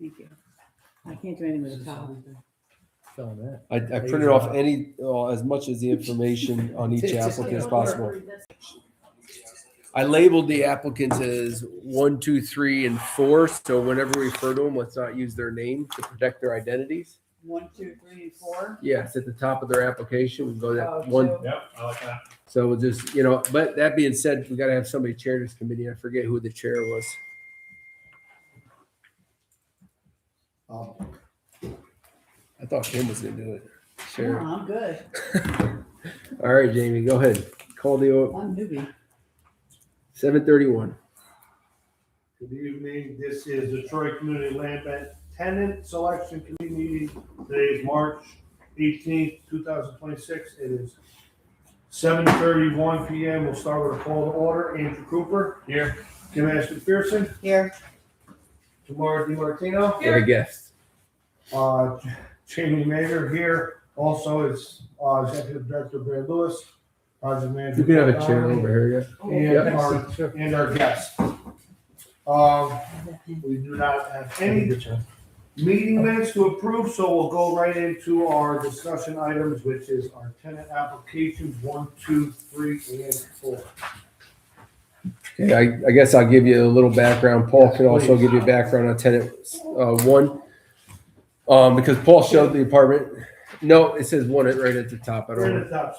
Thank you. I can't do anything with the top. I printed off as much as the information on each applicant as possible. I labeled the applicants as 1, 2, 3, and 4. So whenever we refer to them, let's not use their name to protect their identities. 1, 2, 3, and 4. Yeah, it's at the top of their application. We go that Oh, one. two. Yep, I like that. So we'll just, but that being said, we got to have somebody chair this committee. I forget who the chair was. I thought Kim was going to do it. No, Chair. I'm good. All right, Jamie, go ahead. Call the I'm newbie. 7:31. Good evening. This is the Troy Community Land Bank Tenant Selection Committee meeting. Today is March 18th, 2026. It is 7:31 p.m. We'll start with a call to order. Andrew Cooper. Here. Kim Ashton Pearson. Here. Tamara DiMartino. And a guest. Jamie Mager here. Also is Executive Director Brad Lewis. Project Manager. You can have a Paul chair Donnelly, over here, yeah. And our guest. We do not have any meeting minutes to approve, so we'll go right into our discussion items, which is our tenant applications 1, 2, 3, and 4. Okay, I guess I'll give you a little background. Paul can also give you a background on tenant 1. Because Paul showed the apartment. No, it says 1 right at the top. I Right don't at know. the top.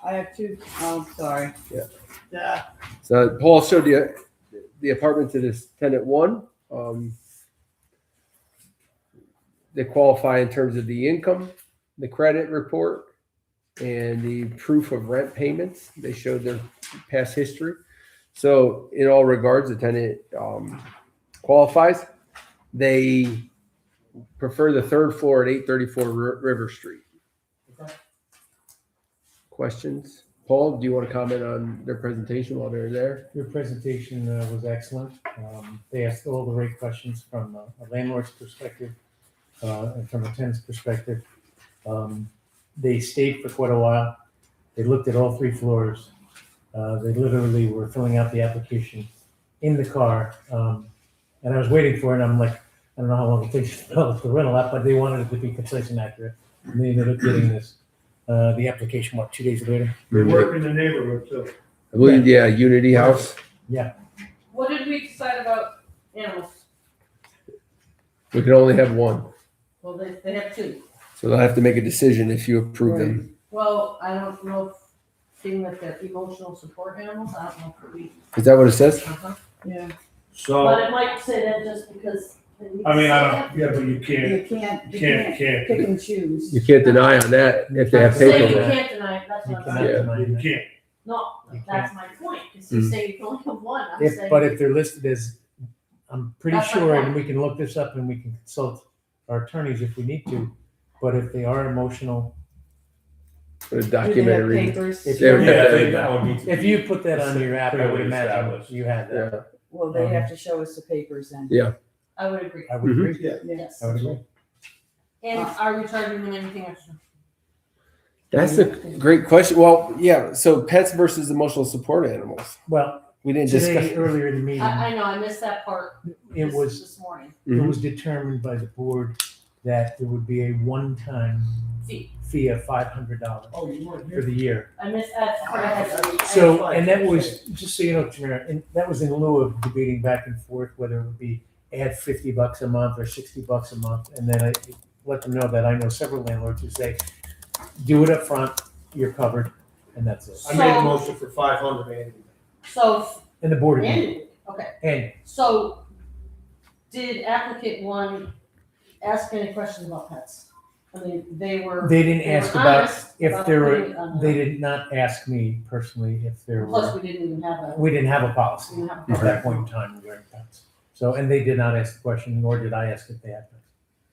I have 2. Oh, sorry. Yeah. So Paul showed you the apartment to this tenant 1. They qualify in terms of the income, the credit report, and the proof of rent payments. They showed their past history. So in all regards, the tenant qualifies. They prefer the 3rd floor at 834 River Street. Okay. Questions? Paul, do you want to comment on their presentation while they're there? Your presentation was excellent. They asked all the right questions from a landlord's perspective and from a tenant's perspective. They stayed for quite a while. They looked at all 3 floors. They literally were filling out the application in the car. And I was waiting for it, and I'm like, I don't know how long it takes to fill out the rental app, but they wanted it to be concise and accurate. And they ended up getting this. The application, 2 days later? We work in the neighborhood too. I believe, yeah, Unity House. Yeah. What did we decide about animals? We can only have 1. Well, they have 2. So they'll have to make a decision if you approve them. Well, I don't know if, seeing that they're emotional support animals, I don't know if we. Is that what it says? Yeah. So, But it might say that just because. I mean, I don't, yeah, but you can't, You can't can't. pick and choose. You can't deny on that if they have Say you paper. can't deny it, that's You what cannot I'm saying. deny You that. can't. No, You that's my point, because you say you can only have 1, I'm saying. But if they're listed as, I'm pretty That's my sure, and point. we can look this up and we can consult our attorneys if we need to, but if they are emotional, For a Do they have documentary. papers? If They would you're- have Yeah, I to- think that would need to if be you put that on your app, I would clearly imagine established. you had that. Yeah. Well, they have to show us the papers then. Yeah. I would agree, I would Mhm. agree. Yeah. yes. I would agree. And are we charging them anything extra? That's a great question. Well, yeah. So pets versus emotional support animals. Well, We didn't today, discuss. earlier in the meeting, I know, I missed that part it was, this morning. it was determined by the board that there would be a one-time fee of $500 Oh, you weren't for here? the year. I missed that part. I had to read. So, and that was, just so you know, Tamara, and that was in lieu of debating back and forth whether it would be add $50 a month or $60 a month. And then I let them know that I know several landlords who say, do it up front, you're covered, and that's it. I made a motion for 500 annually. So, And the board agreed. okay, And so did applicant 1 ask any questions about pets? I mean, they were. they didn't they were ask about honest if about there putting it were, on they the- did not ask me personally if there Plus, were, we didn't even have a. we didn't have a we policy didn't have a at policy. that point in time regarding pets. So, and they did not ask the question, nor did I ask if they had pets.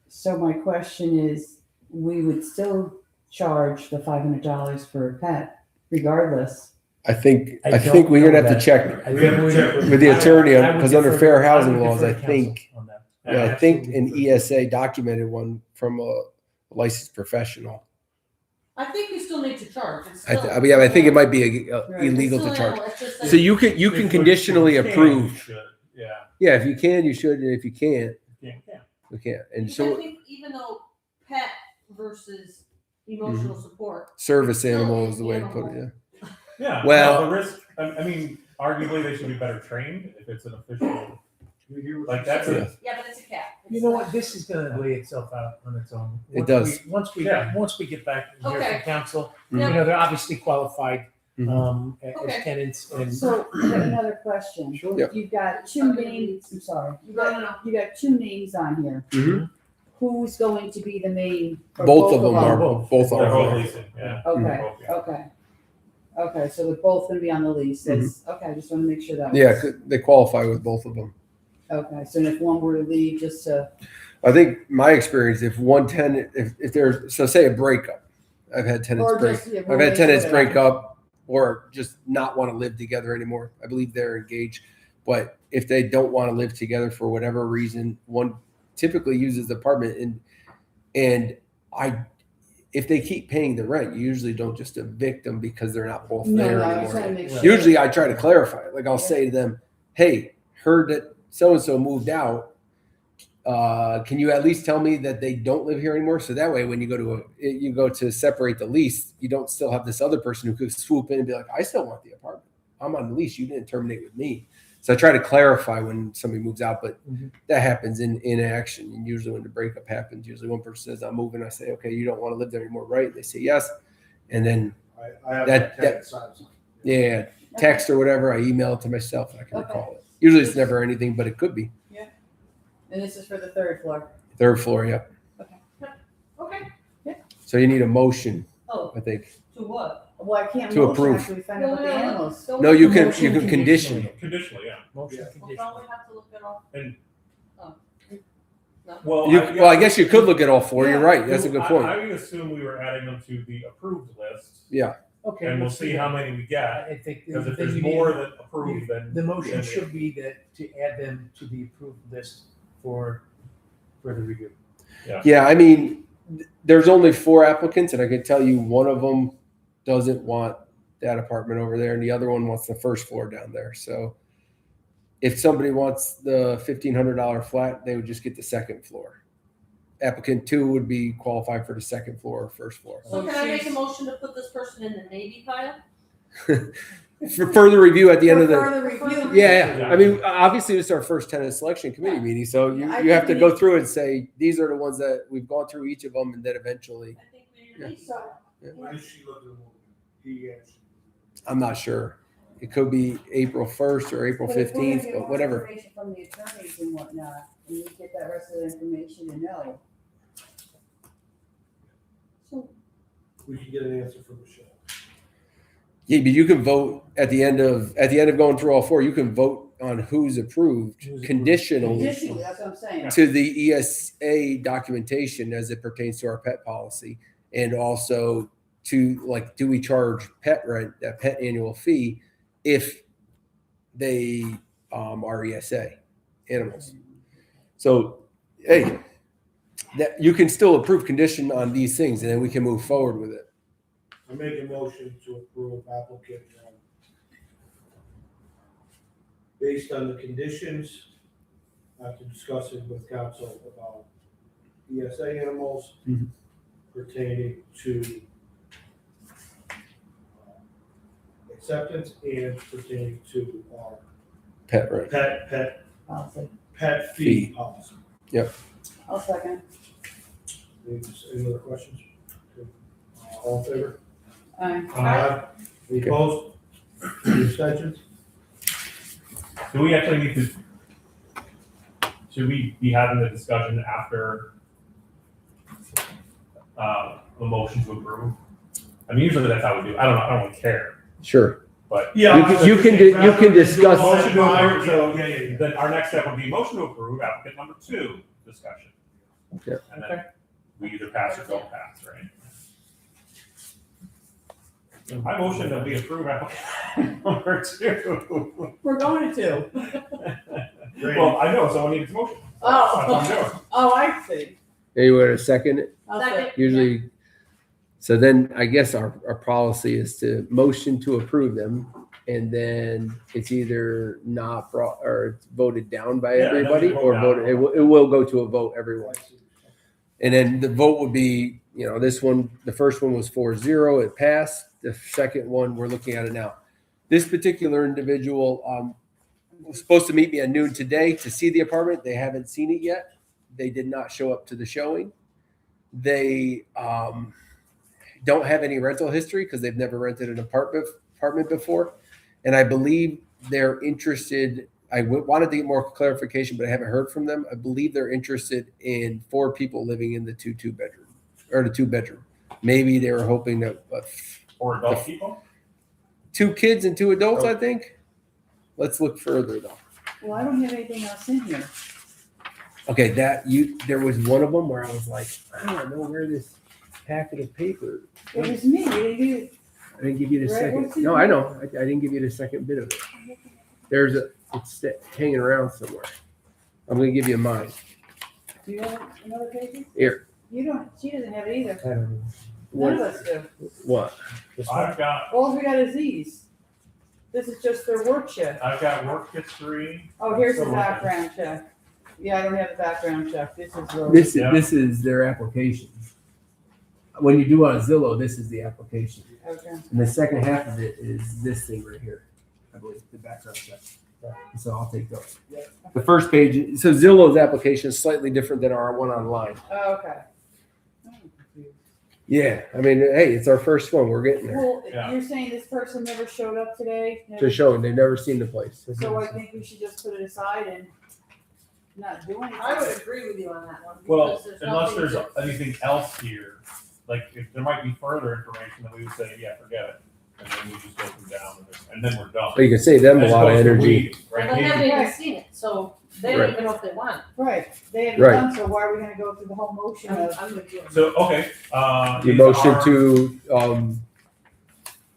So my question is, we would still charge the $500 for a pet regardless. I think I we're don't gonna know have to that. check I We think have to we- check with the attorney I would because under defer- fair I housing would laws, defer I to think, counsel on that. yeah, I think absolutely an defer. ESA documented one from a licensed professional. I think you still need to charge. It's I, still- I might be Right. illegal to It's charge. still animal. It's just So that- you can If we conditionally can, approve. we should, yeah. Yeah, if you can, you should, and if you can't, Yeah. we can't. And Because I so think even though pet versus emotional Mm-hmm. support. service Still animal an is the way to put it. animal. Yeah. Yeah. Well- no, the risk. I mean, arguably they should be better trained if it's an official. Like that's Yeah. a. Yeah, but it's a cat. You know what? This is going to lay itself out on its own. It does. Once we Yeah. get back and hear Okay. from council, Mhm. you know, they're obviously qualified Mhm. as Okay. tenants and. So, I got another question. Sure. Yep. You've got two names, I'm sorry, No. you got two names on here. Mhm. Who's going to be the main? for Both of them our- are both. both They're both are. leasing. Yeah. Okay, Both, yeah. okay. Okay, so they're both gonna be on the lease. Okay, I just wanna make sure that. Yeah, was- they qualify with both of them. Okay, so if one were to leave, just to, I think my experience, if one tenant, if there's, so say a breakup, I've had tenants or break, just. yeah, I've had roommates, tenants whatever. break up or just not want to live together anymore. I believe they're engaged, but if they don't want to live together for whatever reason, one typically uses the apartment and if they keep paying the rent, you usually don't just evict them because they're not both No, there no, I was anymore. trying to make sure. Usually I try to clarify it. Like I'll say to them, hey, heard that so-and-so moved out. Can you at least tell me that they don't live here anymore? So that way, when you go to separate the lease, you don't still have this other person who could swoop in and be like, I still want the apartment. I'm on the lease. You didn't terminate with me. So I try to clarify when somebody moves out, but Mhm. that happens in action. And usually when the breakup happens, usually one person says, I'm moving. I say, okay, you don't want to live there anymore, right? They say yes. And then, I have That- tenant signs. yeah, text or whatever, I email it to myself and I can Okay. recall it. Usually it's never anything, but it could be. And this is for the third floor. Third floor, yep. Okay. So you need a motion, Oh, I think. to what? Well, I can't To motion approve. after we find out about the animals. Don't- No, you can Motion condition. conditionally. Conditionally, yeah. Motion Yeah. Well, conditional. don't we have to look at all? And- Oh. No? Well, I guess you could look at all four. You're right. That's a good point. I would assume we were adding them to the approved list, Yeah. Okay. and we'll let's see do how that. many we get. I think. Because if then there's you need- more than approved, then The motion then should be that to add them to the approved list for further review. Yeah. I mean, there's only 4 applicants, and I can tell you one of them doesn't want that apartment over there, and the other one wants the first floor down there. So if somebody wants the $1,500 flat, they would just get the second floor. Applicant 2 would be qualified for the second floor or first floor. So can I make a motion to put this person in the Navy pile? For further review at the end of the. For further review. Yeah. I mean, obviously, this is our first tenant selection committee meeting, so I you have to think go we- through and say, these are the ones that we've gone through each of them, and then eventually, I think we need So, When is she looking to move? He answered. I'm not sure. It could be April 1st or April but if we're gonna 15th, get but more whatever. information from the attorneys and whatnot, and you get that rest of the information to know. So, We can get an answer from Michelle. Yeah, but you can vote at the end of going through all 4. You can vote on who's approved Who's approved. conditionally conditionally, that's what I'm saying. to the ESA documentation as it pertains to our pet policy, and also to like, do we charge pet rent, that pet annual fee, if they are ESA animals? So, hey, that you can still approve condition on these things, and then we can move forward with it. I make a motion to approve applicant one. Based on the conditions, after discussing with council about ESA animals Mhm. pertaining to acceptance and pertaining to our Pet rent. pet Fee. fee policy. I'll second. Any other questions? All in favor? Aye. Any Okay. opposed? Any abstentions? do we actually need to? Should we be having the discussion after the motion to approve? I mean, usually that's how we do it. I don't really care, Sure. but You can discuss. motion to approve. So Yeah. then our next step would be motion to approve applicant number 2 discussion. Okay. And then we either pass or don't pass, right? I motion that we approve applicant number 2. We're going to. Well, I know, so I need a motion. That's what I'm doing. Oh, I see. Anywhere to second it? I'll Second. Usually, so then I guess our policy is to motion to approve them, and then it's either not brought or it's voted down by Yeah, everybody then we vote or down. voted. It will go to a vote everyone. And then the vote would be, this one, the first one was 4-0, it passed. The second one, we're looking at it now. This particular individual was supposed to meet me at noon today to see the apartment. They haven't seen it yet. They did not show up to the showing. They don't have any rental history because they've never rented an apartment before. And I believe they're interested. I wanted to get more clarification, but I haven't heard from them. I believe they're interested in 4 people living in the two bedroom or the 2-bedroom. Maybe they were hoping that Or adult people? 2 kids and 2 adults, I think. Let's look further though. Well, I don't have anything else in here. Okay, there was one of them where I was like, I don't know where this packet of paper. It was me. I didn't give you the Right, second. what's in No, I there? know. I didn't give you the second bit of it. It's hanging around somewhere. I'm gonna give you mine. Do you have another paper? Here. You don't, she doesn't have it either. I don't know. None of What? us do. What? This one? I've got All we got is these. This is just their work shift. work history. Oh, here's the So- background check. Yeah, I don't have the background check. This is the. This is their application. When you do on Zillow, this is the application, Okay. and the second half of it is this thing right here. I believe the background check. So I'll take those. The first page. So Zillow's application is slightly different than our one online. Oh, okay. Yeah, I mean, hey, it's our first one. We're getting there. Well, Yeah. you're saying this person never showed up today? To show they've never seen the place. So I think we should just put it aside and not do anything. I would agree with you on that one. Well, because there's unless nothing there's to- anything else here, like if there might be further information, then we would say, yeah, forget it. And then we just go from down and then we're done. So you can save them a As lot of opposed to energy. waiting, Well, right? they haven't even Right. seen it, so they don't Right. even know if they want. Right, they haven't Right. done, so why are we gonna go through the whole motion of? I'm with you. So, okay, Your these motion are- to,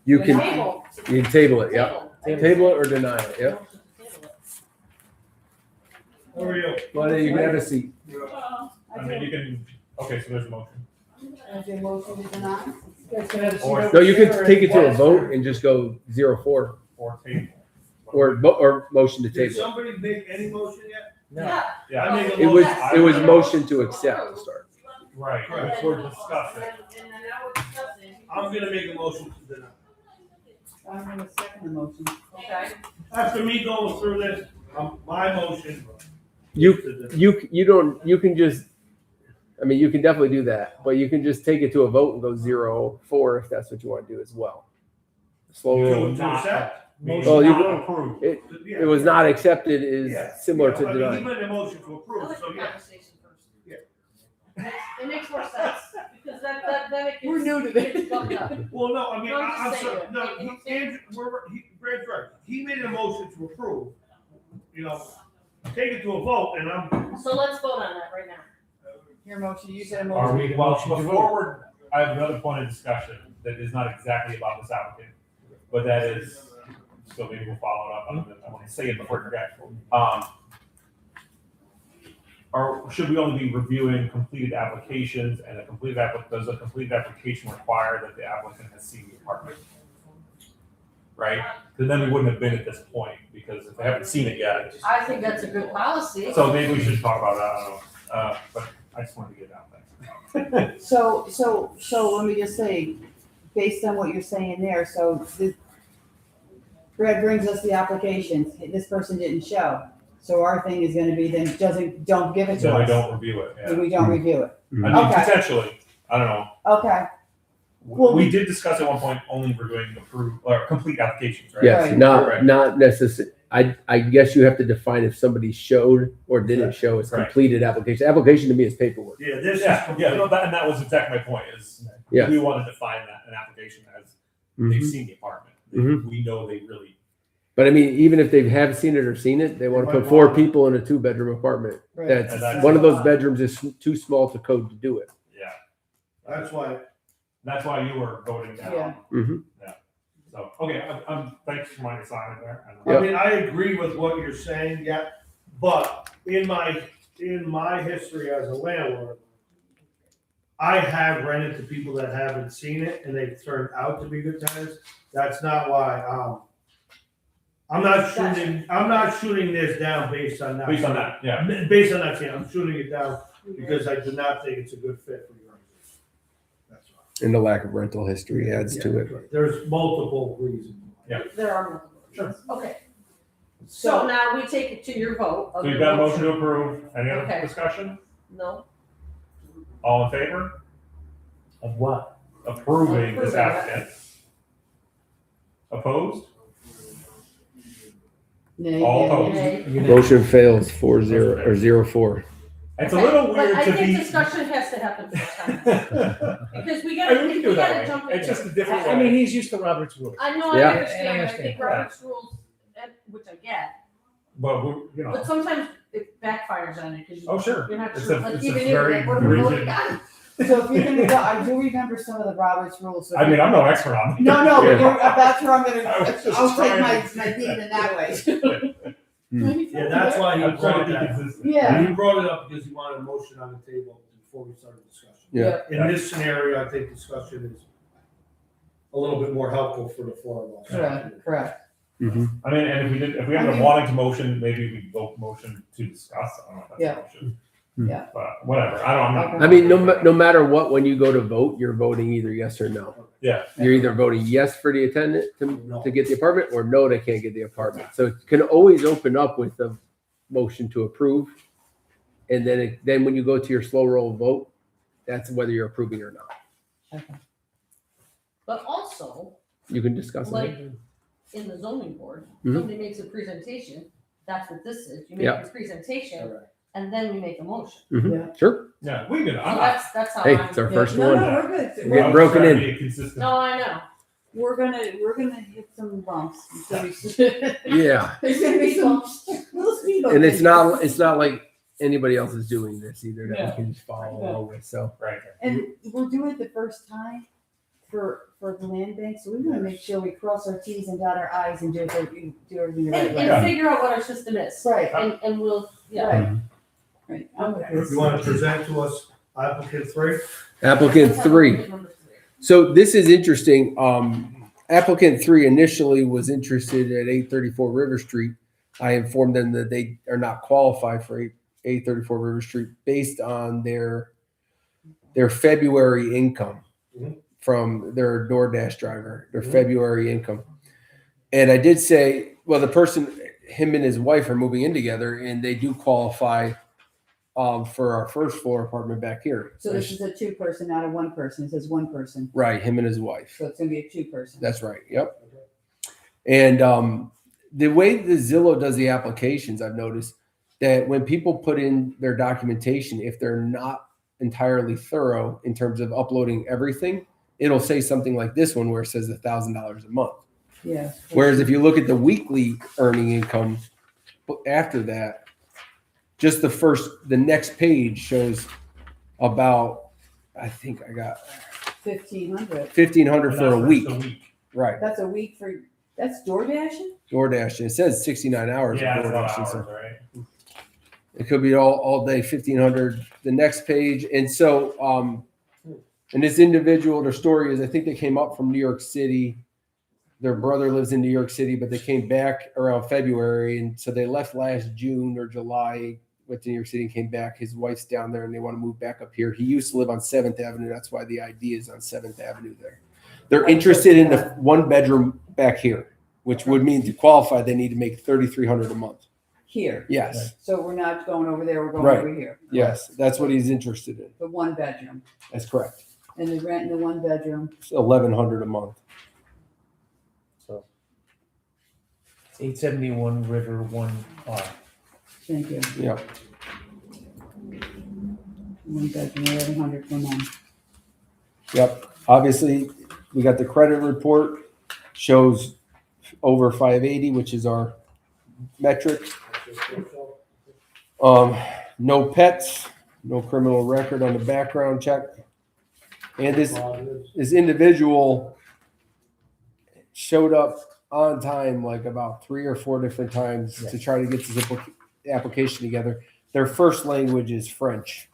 you can Table. table it, yeah. Table. Table it or deny it, yeah. Table it. How are you? Well, you can have a seat. I mean, you can, okay, so there's a motion. Is your motion to deny? Or- No, you can take it to a vote and just go 0-4 Or table. or motion to Did table. somebody make any motion yet? No. Yeah. Yeah, I make a It was, motion. it was motion to accept to start. right, Correct. if we're discussing. And then now we're discussing. I'm gonna make a motion to deny. I'm gonna second the motion. Okay. After me going through this, my motion. You, is to deny. you can just, I mean, you can definitely do that, but you can just take it to a vote and go 0-4 if that's what you want to do as well. Slow roll. To accept. Motion Well, you- not approved. It was not accepted Yeah. is similar Yeah, to I mean, He denying. made a motion to I approve, like so the yeah. conversation first. Yeah. It makes more sense, because then it gets. We're new to this. gets bumped up. Well, no, I mean, No, I'm I'm just sorry, saying. no, Brad's right. He made a motion to approve, take it to a vote, and I'm, So let's vote on that right now. Your motion, you said a Are motion. we, well, before we're, I have another point of discussion that is not exactly about this applicant, but that is, so maybe we'll follow it up, I want to say it before I forget. Or should we only be reviewing completed applications and does a completed application require that the applicant has seen the apartment? Right? Because then we wouldn't have been at this point, because if they haven't seen it yet, I think that's a good policy. so maybe we should talk about that, I don't know, but I just wanted to get it out there. So let me just say, based on what you're saying there, Brad brings us the applications, this person didn't show. So our thing is gonna be then don't give it to So I us. don't review it, yeah. If we don't review it. I mean, Okay. potentially, I don't know. Okay, Well, We did discuss at one point only reviewing approved or complete applications, right? Yes, Right. not necessary. I guess you have to define if somebody showed or didn't show as Right. completed application. Application to me is paperwork. yeah, this is. Yeah, no, and that was exactly my point is Yes. we want to define that an application as they've Mhm. seen the apartment. Mhm. We know they really, But I mean, even if they have seen it or seen it, they want to They put might 4 want- people in a 2-bedroom apartment. right. That's And that's- one of those bedrooms is too small to code to do it. yeah. That's why, That's why you were voting down. Yeah. Mhm. So, okay, thanks for my assignment there. Yeah. I mean, I agree with what you're saying, yeah, but in my history as a landlord, I have rented to people that haven't seen it and they've turned out to be good tenants. That's not why, I'm not shooting this down based on that. Based on that, yeah. Based on that, yeah, I'm shooting it down because I do not think it's a good fit for your organization. That's all. And the lack of rental history adds to it. There's multiple reasons. Yeah. There are multiple. Sure. Okay. So So, now we take it to your vote. So you've got a motion to approve. Any other Okay. discussion? No. All in favor? Of what? Approving this Approving it. applicant. Opposed? nay, All nay, opposed. Okay. Motion fails 4-0 or 0-4. It's a little But weird I to think be. discussion has to happen sometimes. Because we I gotta, mean, we can do we it that gotta way. jump in. It's just a different I mean, way. he's used to Robert's rules. I know, Yeah. I understand, I I understand. think Robert's rules, which I get, But we, you know, but sometimes it backfires on you, because oh, sure. you're not It's sure, a- like it's a even if, very like, what do we rigid- vote on? So if you're gonna go, I do remember some of the Robert's rules. So I mean, I'm no expert on it. No, no, but Yeah. that's where I'm I was just I'll take trying my, to- my beat in that way. Yeah, that's why he I'm trying brought to be that. consistent. Yeah. He brought it up because he wanted a motion on the table before we started discussion. Yeah. In this scenario, I think discussion is a little bit more helpful for the four of us. Correct. Mhm. I mean, and if we ended up wanting to motion, maybe we vote motion to discuss. I don't know if that's a motion. Yeah. But whatever. I'm not. Okay. I mean, no matter what, when you go to vote, you're voting either yes or no. Yeah. You're either voting yes for the attendant No. to get the apartment, or no, they can't get the apartment. So it can always open up with a motion to approve. And then when you go to your slow roll vote, that's whether you're approving or not. Okay. But also, You can discuss like, it. in the zoning board, Mhm. somebody makes a presentation, that's what this is, you make Yeah. a presentation, Correct. and then we make a motion. Mhm. Sure. Yeah, we can. So I'm not. that's how Hey, I'm. it's our Yeah, first no, one. no, we're good. We're getting I'm broken trying in. to be consistent. No, I know. We're gonna hit some bumps. There's Yeah. gonna be some little speed bumps. And it's not like anybody else is doing this either that Yeah. we can just follow along with. So Right. And we'll do it the first time for the land bank, so we wanna make sure we cross our T's and dot our I's and do everything the right And, way. and figure out what our system is, Right, and we'll, yeah. right, right. I'm with this. You want to present to us applicant 3? applicant Let's have 3. number 3. So this is interesting. Applicant 3 initially was interested at 834 River Street. I informed them that they are not qualified for 834 River Street based on their February income Mhm. from their DoorDash driver, their February income. And I did say, well, the person, him and his wife are moving in together, and they do qualify for our first floor apartment back here. So this is a 2-person, not a 1-person. It says 1-person, Right, him and his wife. so it's gonna be a 2-person. That's right. Yep. And the way the Zillow does the applications, I've noticed that when people put in their documentation, if they're not entirely thorough in terms of uploading everything, it'll say something like this one where it says $1,000 a month. Yeah. Whereas if you look at the weekly earning income after that, just the next page shows about, I think I got 1,500. 1,500 for a week. Right. That's a week for, that's door dashing? DoorDash. It says 69 hours Yeah, of it's a lot of DoorDash. hours, So right? it could be all day, 1,500. The next page. And so, and this individual, their story is, I think they came up from New York City. Their brother lives in New York City, but they came back around February. And so they left last June or July, went to New York City and came back. His wife's down there and they want to move back up here. He used to live on 7th Avenue. That's why the ID is on 7th Avenue there. They're interested in the 1-bedroom back here, which would mean to qualify, they need to make $3,300 a month. Here. Yes. So we're not going over there, we're going Right. over here. Yes. That's what he's interested in. The 1-bedroom. That's correct. And the rent in the 1-bedroom. It's $1,100 a month. So 871 River 1R. Thank you. Yep. 1-bedroom, 1,100 per month. Yep. Obviously, we got the credit report, shows over 580, which is our metric. No pets, no criminal record on the background check. And this individual showed up on time like about 3 or 4 different times to try to get this application together. Their first language is French.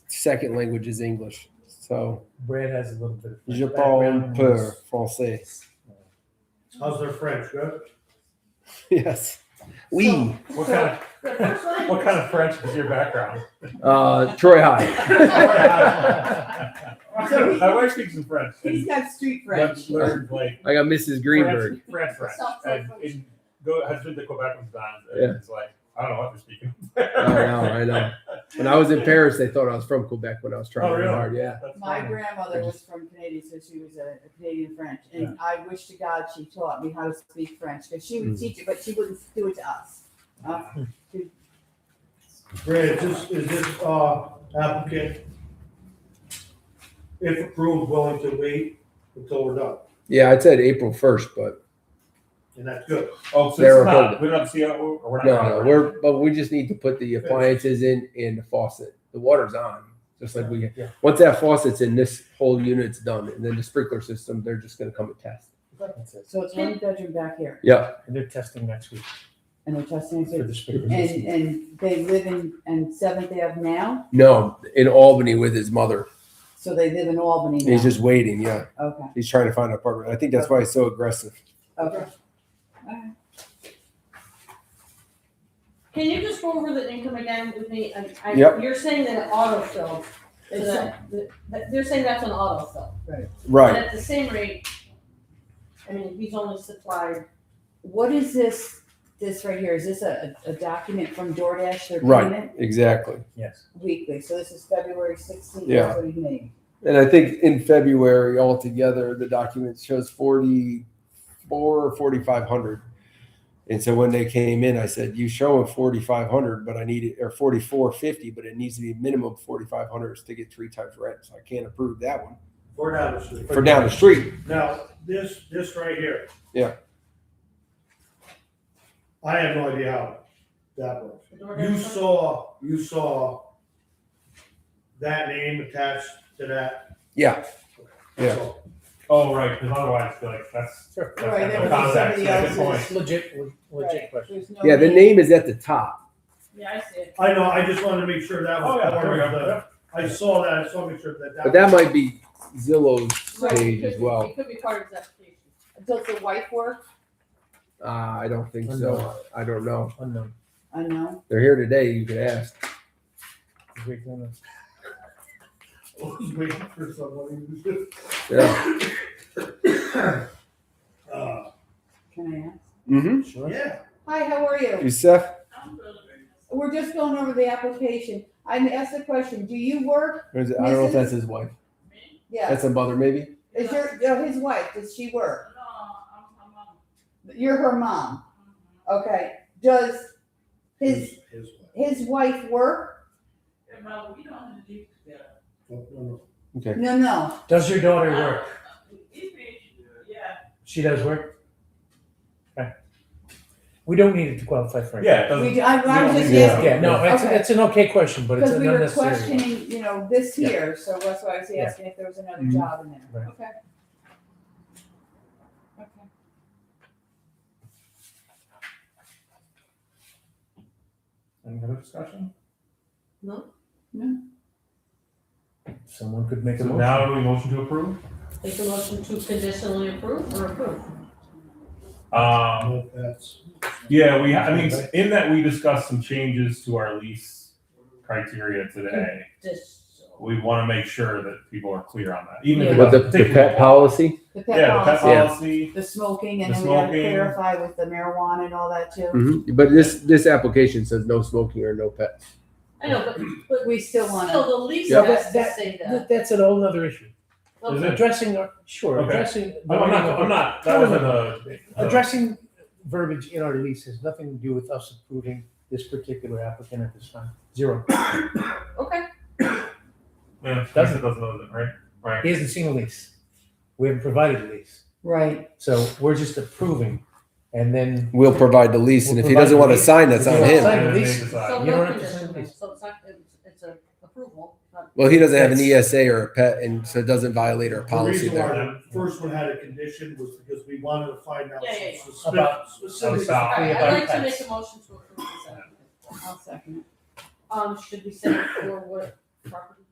Second language is English. So, Brad has a little bit of je parle un background. peu français. How's their French? Good? Yes. We. What kind of French is your background? Troy High. My wife speaks some French. He's got street French. I've learned like I got Mrs. Greenberg. French, and has been to Quebec sometimes. And Yeah. it's like I don't know what they're speaking. I know. When I was in Paris, they thought I was from Quebec when I was trying Oh, really really? hard. Yeah. That's My funny. grandmother was from Canada, so she was a Canadian French, and I wish to God she taught me how to speak French, because she would teach it, but she wouldn't do it to us. Brad, is this applicant, if approved, willing to wait until we're done? Yeah, I said April 1st, but And that's good. Oh, so They're it's not, okay. we don't have CO or we're no, not. but we just need to put the appliances in and the faucet. The water's on, just like we. Yeah. Once that faucet's in, this whole unit's done, and then the sprinkler system, they're just going to come and test. That's it. So it's one bedroom back here, Yeah. And they're testing next week and they're testing for it. the sprinklers. And they live in Seventh Ave now, No, in Albany with his mother. so they live in Albany now. He's just waiting. Yeah, Okay, he's trying to find an apartment. I think that's why he's so aggressive. okay. Alright. Can you just go over the income again with me? Yep. You're saying that it autofill, so they're saying that's an autofill. And Right. at the same rate, I mean, he's only supplied, What is this right here? Is this a document from DoorDash, their Right. payment Exactly. Yes. weekly? So this is February 16th, Yeah. that's what he made. And I think in February altogether, the document shows 44 or 4,500. And so when they came in, I said, "You show them 4,500, but I need it, or 4,450, but it needs to be minimum 4,500 to get 3 times rent. So I can't approve that one We're down the street. for down the street." Now, this right here. Yeah. I have no idea how that works. the DoorDash. You saw that name attached to that. Yeah. Yeah. So, Oh, right, because otherwise, I feel like that's Sure. that's Right, that no was context. somebody Yeah, good else's. point. It's legit Right. question. There's no Yeah, the name is at the top. Yeah, I see it. I know, I just wanted to make sure that Oh, was yeah, part there we of go. the, Yeah. I saw that, I just want to make sure that. But that might be Zillow's Right, page it as could be- well. It could be part of his application. Does the wife work? I don't think so. I don't know. Unknown. Unknown. They're here today. You could ask. Great to know. I was waiting for somebody to. Yeah. Can I ask? Mm-hmm. Sure. Yeah. Hi, how are you? Yusef? We're just going over the application. I asked the question, do you work? Or is it, I don't know if that's his wife. Yeah. That's a mother, maybe. Is his wife, does she work? You're her mom. Okay. Does his wife work? Okay. No. Does your daughter work? She does work? Okay. We don't need it to qualify for it. Yeah, it doesn't. I'm just Yeah. asking. Yeah, no, Okay. it's an okay question, but it's Because an we were unnecessary one. questioning, this Yeah. here, so that's why I was asking if there was another Mhm. job in there. Right. Okay. Okay. Any other discussion? Someone could make a So motion. now do we motion to approve? Make a motion to conditionally approve or approve. That's. Yeah, I mean, in that we discussed some changes to our lease criteria today. Just, We want to make sure that people are clear on that, even if it With the doesn't pet policy. The pet Yeah, the pet policy, policy. the smoking, and The then we gotta smoking. clarify with the marijuana and all that too. Mm-hmm. But this application says no smoking or no pets. I know, but We still wanna. still the lease Yeah. has to say that. That's a whole other issue. Is it? Addressing, Okay. addressing. I'm not, that wasn't a. Addressing verbiage in our lease has nothing to do with us approving this particular applicant at this time. Zero. Okay, Yeah, doesn't know that, right? Right. He hasn't seen a lease. We haven't provided a lease. Right. So we're just approving and then We'll provide the lease, and We'll if he provide doesn't the want to lease. sign, that's If on you don't him. sign- And then they lease. decide. so You no don't have to condition, send then. these. So it's not, it's a approval. not- Well, he doesn't have an That's- ESA or a pet, and so it doesn't violate our The policy reason why there. the first one had a condition was because we wanted to find out Yeah, yeah, some About- specific. Stop. All right, about I'd like to pets. make a motion to approve this application. I'll second it. Should we send it for what property?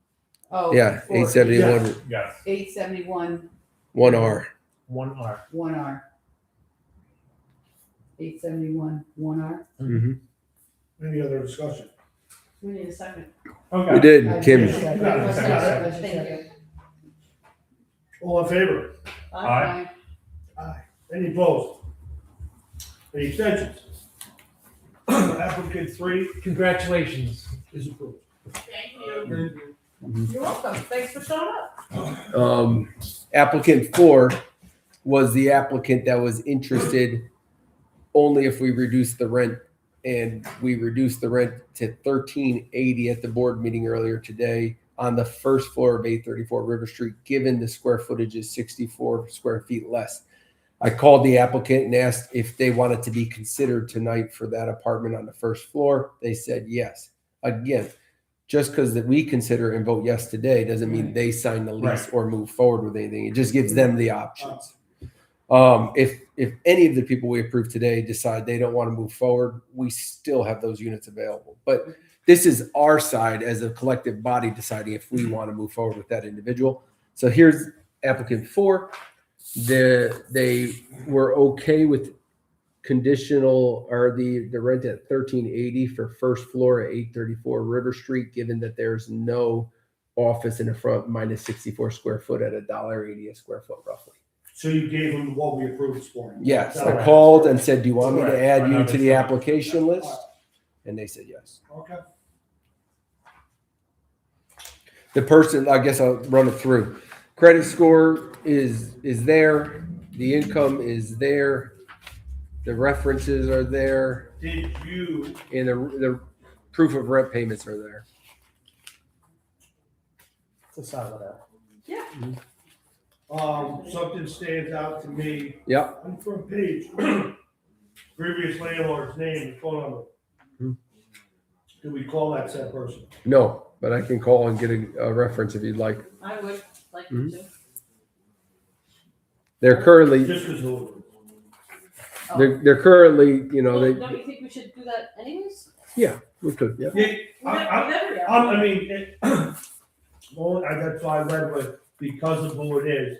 Oh. Yeah, for 871, Yes. 871, 1R. 1R. 1R. 871 1R. Mhm. Any other discussion? We need a second. We Okay. did, Kim. You got it. Thank you. All in favor? Aye. Aye. Any opposed? Any extensions? Applicant 3 Congratulations. is approved. Thank you. You're welcome. Thanks for showing up. Applicant 4 was the applicant that was interested only if we reduced the rent, and we reduced the rent to $13.80 at the board meeting earlier today on the first floor of 834 River Street, given the square footage is 64 square feet less. I called the applicant and asked if they wanted to be considered tonight for that apartment on the first floor. They said yes. Again, just because that we consider and vote yes today doesn't mean they sign the lease Right. or move forward with anything. It just gives them the options. If any of the people we approve today decide they don't want to move forward, we still have those units available. But this is our side as a collective body deciding if we want to move forward with that individual. So here's applicant 4. They were okay with conditional or the rent at $13.80 for first floor at 834 River Street, given that there's no office in the front, minus 64 square foot at $1.80 a square foot roughly. So you gave them what we approved this morning? Yes, I Correct. called and said, do you want me to Correct. add you Another to the thing. application list? And they said yes. Okay. The person, I guess I'll run it through. Credit score is there. The income is there. The references are there, Did you, and the proof of rent payments are there. It's a solid app. something stands out to me Yep. on the front page. Previous landlord's name and phone number. Hmm. Do we call that said person? No, but I can call and get a reference if you'd like. I would like you to. They're currently, Just as who? Oh. they're currently, you know, Well, they, don't you think we should do that anyways? yeah, we could, yeah. Yeah, Whatever, yeah. I mean, well, that's why I read, but because of who it is,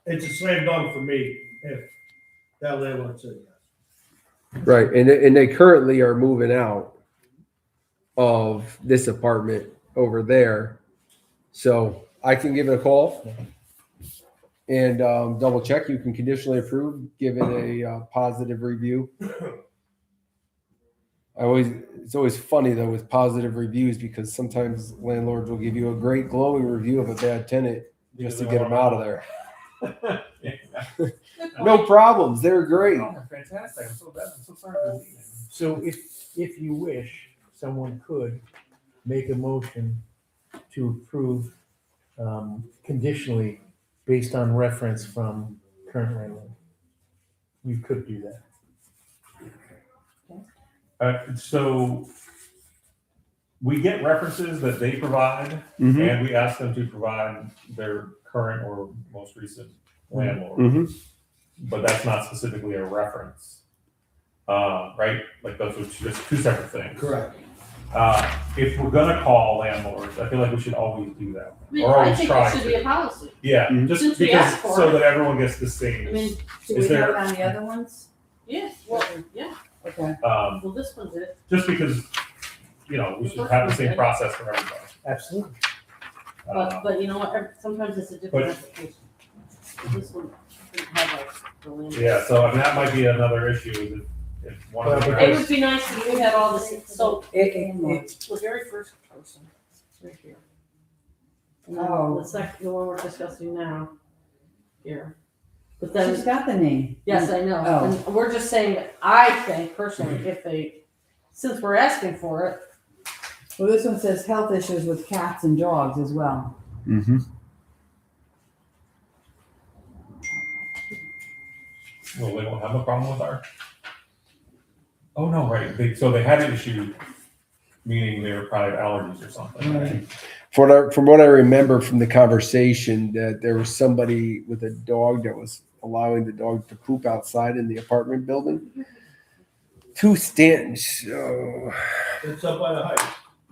it's a slam dunk for me if that landlord said yes. Right, and they currently are moving out of this apartment over there. So I can give it a call and double check. You can conditionally approve, give it a positive review. It's always funny though with positive reviews, because sometimes landlords will give you a great glowing review of a bad tenant just to get them out of there. No problems, they're great. Oh, fantastic. I'm so glad. I'm so sorry for leaving. So if you wish, someone could make a motion to approve conditionally based on reference from current landlord. You could do that. So we get references that they provide, Mhm. and we ask them to provide their current or most recent landlord. Mhm. But that's not specifically a reference, right? Like those are just two separate things. Correct. If we're gonna call landlords, I feel like we should always do that, I mean, or I always think try it should to. be a policy. Yeah, Mhm. just Since we because asked for so it. that everyone gets the same. I mean, Do Is we there- have it on the other ones? yes, well, yeah, Okay. well, this one's it. Just because, we should have the same process for everybody. Absolutely. But you know what, sometimes it's a different application. This one didn't have like the land. Yeah, so I mean, that might be another issue if one of them. It has- would be nice if we had all this, so It's the very first person, right here. And then Oh. the second, the one we're discussing now, here. But then, she's got the name. yes, I know, Oh. and we're just saying, that I think personally, if they, since we're asking for it, Well, this one says health issues with cats and dogs as well. Mhm. Well, they don't have a problem with our. Oh, no, right, so they had an issue, meaning they were probably allergies or something. Right. From what I remember from the conversation, that there was somebody with a dog that was allowing the dog to poop outside in the apartment building. Two Stantons. So, It's up by the heights,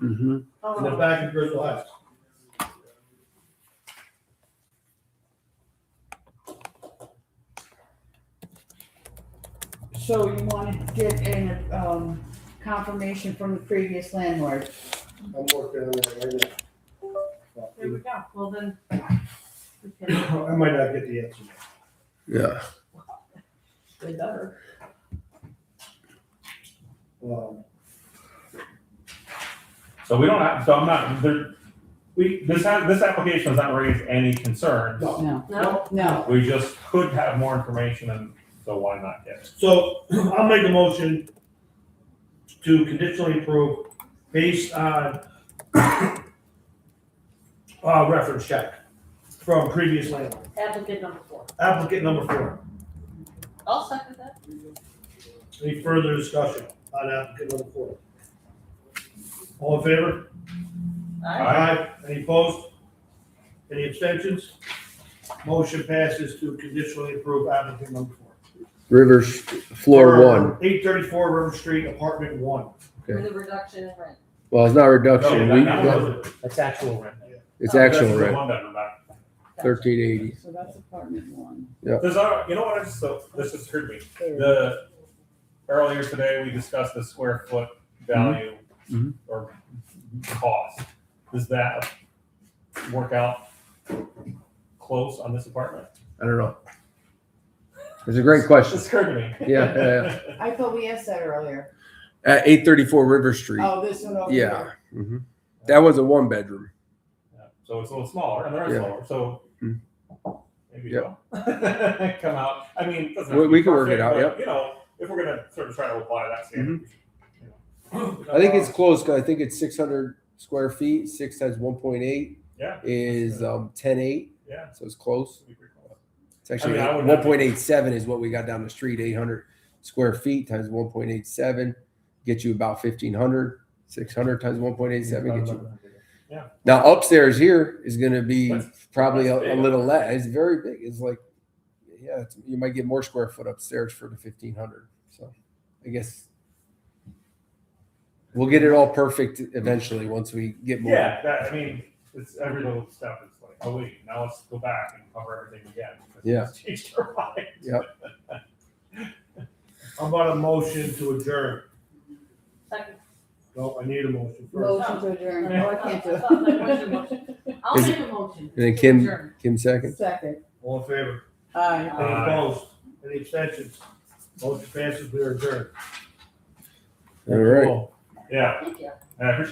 in the oh, back of Bristol Heights. So you want to get an, confirmation from the previous landlord? I'm working on that right There we go, well then. we can- now. I might not get the answer. Yeah. They better. So we don't have, so I'm not, there, this application does not raise any concerns. No. No, No? no. We just could have more information, and so why not get it? So I'll make a motion to conditionally approve based on reference check from previous landlord. Applicant number 4. Applicant number 4. I'll second that. Any further discussion on applicant number 4? All in favor? Aye. Any opposed? Any abstentions? Motion passes to conditionally approve applicant number 4. Rivers, floor 1. 834 River Street, apartment 1. With a reduction in rent. Well, it's not a reduction. No, We, that- That's actual rent. it's Oh, actual That's the rent, one bedroom back. 1380. So that's apartment 1. There's, you know what, I just, so this just occurred to me. Third. Earlier today, we discussed the square foot value Mhm. or cost. Does that work out close on this apartment? I don't know. It's a great question. This occurred to me. Yeah, I thought we asked that earlier. At 834 River Street. Oh, this one over Yeah. here. hmm That was a 1 bedroom. Yeah, so it's a little smaller, and they're Yeah. smaller, so Mm. maybe Yep. it'll come out. I mean, it doesn't We- have to we be can work it perfect, out, but, yep. You know, if we're gonna sort of try to apply that standard, we should, you know. I think it's close because I think it's 600 square feet. 6 times 1.8 Yeah. is 10.8. Yeah. So it's close. It'd be pretty close. It's actually I would not be- 1.87 is what we got down the street. 800 square feet times 1.87 get you about 1,500. 600 times 1.87 get you. Now upstairs here is going to be That's- probably that's a big. little less. It's very big. It's like, yeah, you might get more square foot upstairs for the 1,500. So I guess we'll get it all perfect eventually once we get more. Yeah, that, I mean, it's every little step is like, oh wait, now let's go back and cover everything again. because Yeah. it's changed our mind. Yep. How about a motion to adjourn? Second. No, I need a motion first. Motion to adjourn. No, I can't do I thought that was your motion. I'll Is make a motion. And then to Kim adjourn. it. second. Second. All in favor? Aye. Any Aye. opposed? Any abstentions? Motion passes, we are adjourned. All right. Cool. Yeah, Thank you. and I appreciate